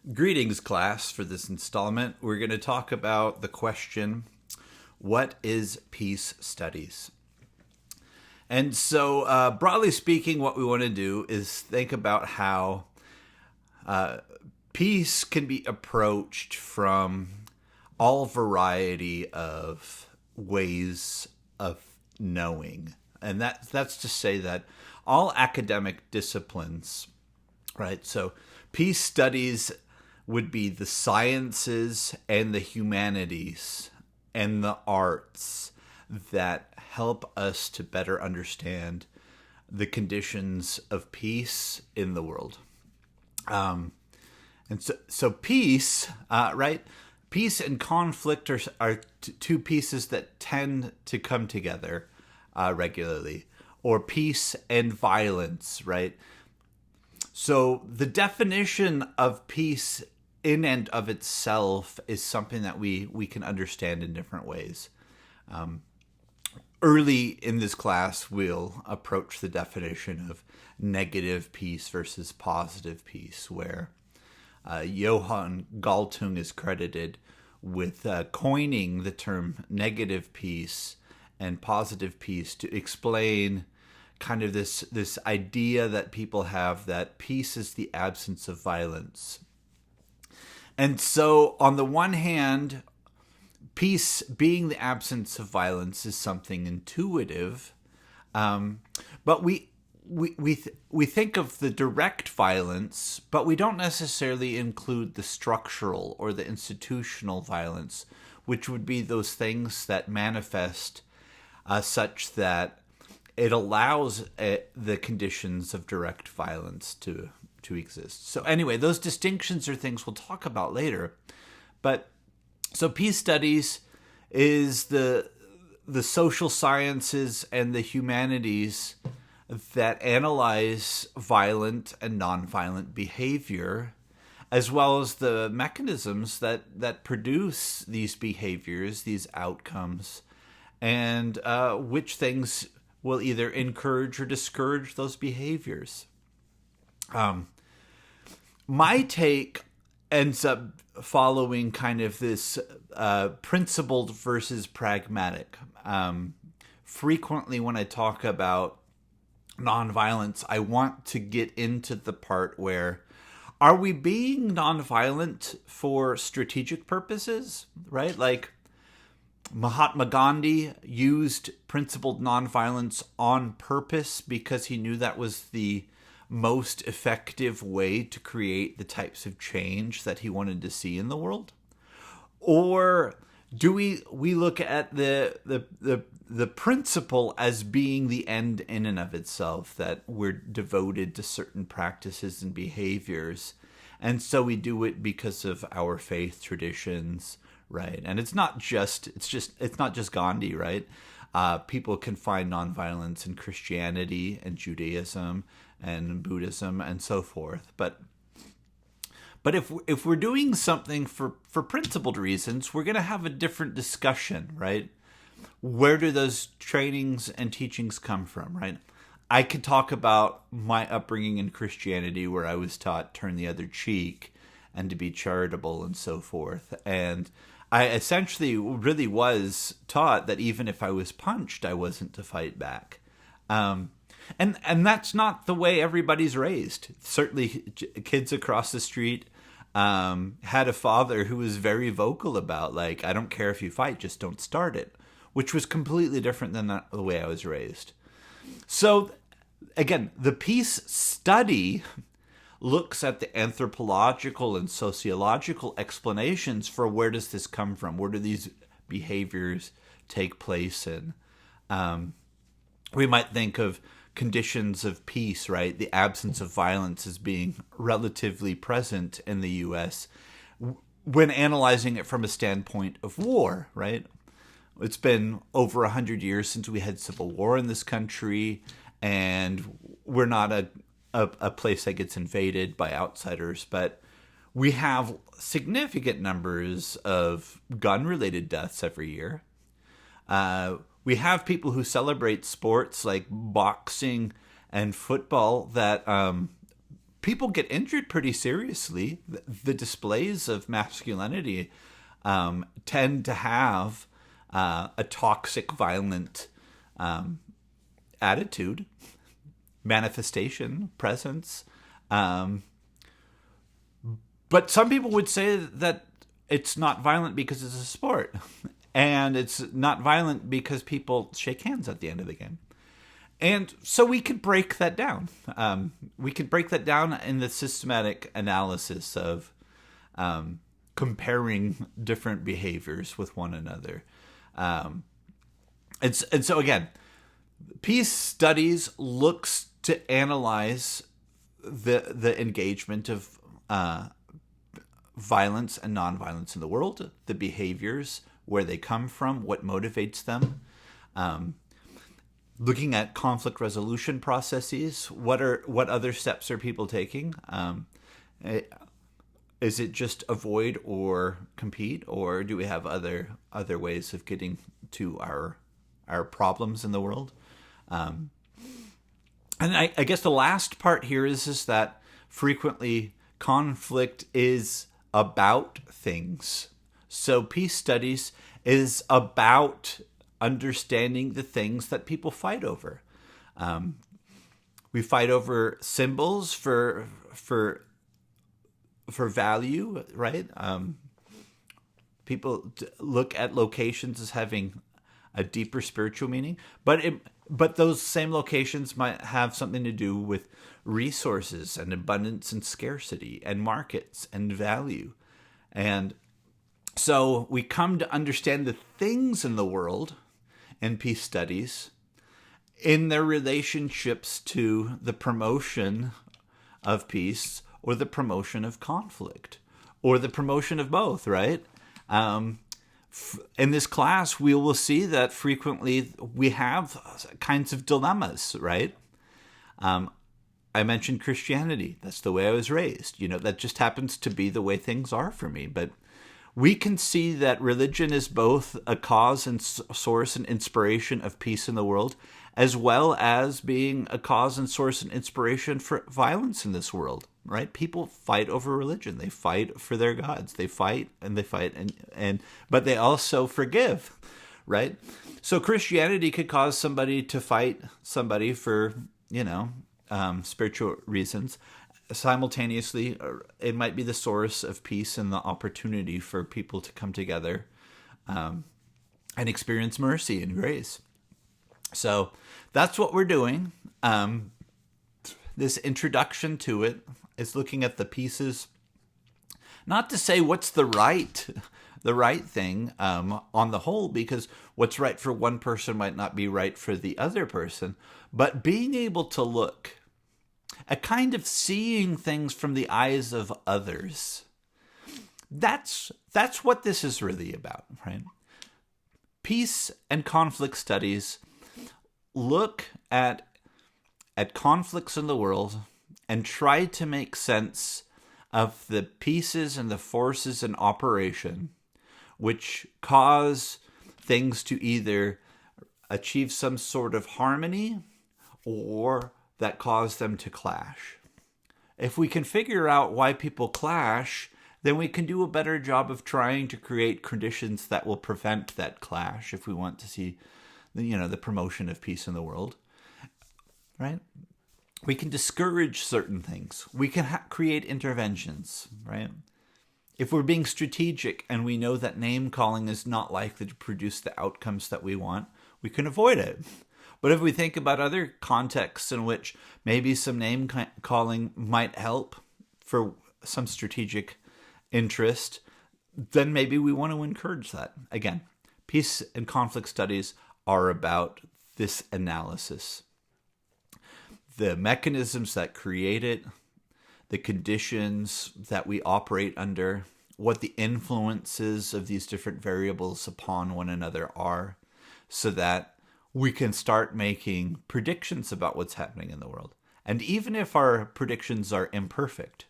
Greetings, class. For this installment, we're going to talk about the question, what is peace studies? And so, broadly speaking, what we want to do is think about how peace can be approached from all variety of ways of knowing. And that's to say that all academic disciplines, right? So peace studies would be the sciences and the humanities and the arts that help us to better understand the conditions of peace in the world. And so peace, right? Peace and conflict are two pieces that tend to come together regularly, or peace and violence, right? So the definition of peace in and of itself is something that we can understand in different ways. Early in this class, we'll approach the definition of negative peace versus positive peace, where Johann Galtung is credited with coining the term negative peace and positive peace to explain kind of this idea that people have that peace is the absence of violence. And so, on the one hand, peace being the absence of violence is something intuitive, but we think of the direct violence, but we don't necessarily include the structural or the institutional violence, which would be those things that manifest such that it allows the conditions of direct violence to exist. So anyway, those distinctions are things we'll talk about later. But so peace studies is the social sciences and the humanities that analyze violent and nonviolent behavior, as well as the mechanisms that produce these behaviors, these outcomes, and which things will either encourage or discourage those behaviors. My take ends up following kind of this principled versus pragmatic. Frequently when I talk about nonviolence, I want to get into the part where, are we being nonviolent for strategic purposes, right? Like Mahatma Gandhi used principled nonviolence on purpose because he knew that was the most effective way to create the types of change that he wanted to see in the world? Or do we look at the principle as being the end in and of itself, that we're devoted to certain practices and behaviors, and so we do it because of our faith traditions, right? And it's not just Gandhi, right? People can find nonviolence in Christianity and Judaism and Buddhism and so forth. But if we're doing something for principled reasons, we're going to have a different discussion, right? Where do those trainings and teachings come from, right? I could talk about my upbringing in Christianity, where I was taught turn the other cheek and to be charitable and so forth. And I essentially really was taught that even if I was punched, I wasn't to fight back. And that's not the way everybody's raised. Certainly kids across the street had a father who was very vocal about, like, I don't care if you fight, just don't start it, which was completely different than the way I was raised. So again, the peace study looks at the anthropological and sociological explanations for where does this come from? Where do these behaviors take place in? We might think of conditions of peace, right? The absence of violence as being relatively present in the U.S. when analyzing it from a standpoint of war, right? It's been over 100 years since we had civil war in this country, and we're not a place that gets invaded by outsiders, but we have significant numbers of gun-related deaths every year. We have people who celebrate sports like boxing and football that people get injured pretty seriously. The displays of masculinity tend to have a toxic, violent attitude, manifestation, presence. But some people would say that it's not violent because it's a sport. And it's not violent because people shake hands at the end of the game. And so we could break that down. We could break that down in the systematic analysis of comparing different behaviors with one another. And so again, peace studies looks to analyze the engagement of violence and nonviolence in the world, the behaviors, where they come from, what motivates them. Looking at conflict resolution processes, what other steps are people taking? Is it just avoid or compete, or do we have other ways of getting to our problems in the world? And I guess the last part here is that frequently conflict is about things. So peace studies is about understanding the things that people fight over. We fight over symbols for value, right? People look at locations as having a deeper spiritual meaning, but those same locations might have something to do with resources and abundance and scarcity and markets and value. And so we come to understand the things in the world in peace studies in their relationships to the promotion of peace or the promotion of conflict or the promotion of both, right? In this class, we will see that frequently we have kinds of dilemmas, right? I mentioned Christianity. That's the way I was raised. That just happens to be the way things are for me. But we can see that religion is both a cause and source and inspiration of peace in the world, as well as being a cause and source and inspiration for violence in this world, right? People fight over religion. They fight for their gods. They fight, but they also forgive, right? So Christianity could cause somebody to fight somebody for, spiritual reasons. Simultaneously, it might be the source of peace and the opportunity for people to come together and experience mercy and grace. So that's what we're doing. This introduction to it is looking at the pieces, not to say what's the right thing on the whole, because what's right for one person might not be right for the other person, but being able to look, a kind of seeing things from the eyes of others. That's what this is really about, right? Peace and conflict studies look at conflicts in the world and try to make sense of the pieces and the forces in operation which cause things to either achieve some sort of harmony or that cause them to clash. If we can figure out why people clash, then we can do a better job of trying to create conditions that will prevent that clash if we want to see the promotion of peace in the world, right? We can discourage certain things. We can create interventions, right? If we're being strategic and we know that name calling is not likely to produce the outcomes that we want, we can avoid it. But if we think about other contexts in which maybe some name calling might help for some strategic interest, then maybe we want to encourage that. Again, peace and conflict studies are about this analysis. The mechanisms that create it, the conditions that we operate under, what the influences of these different variables upon one another are, so that we can start making predictions about what's happening in the world. And even if our predictions are imperfect,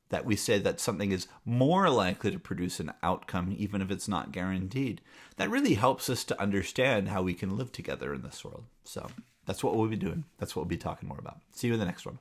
that we say that something is more likely to produce an outcome, even if it's not guaranteed, that really helps us to understand how we can live together in this world. So that's what we'll be doing. That's what we'll be talking more about. See you in the next one.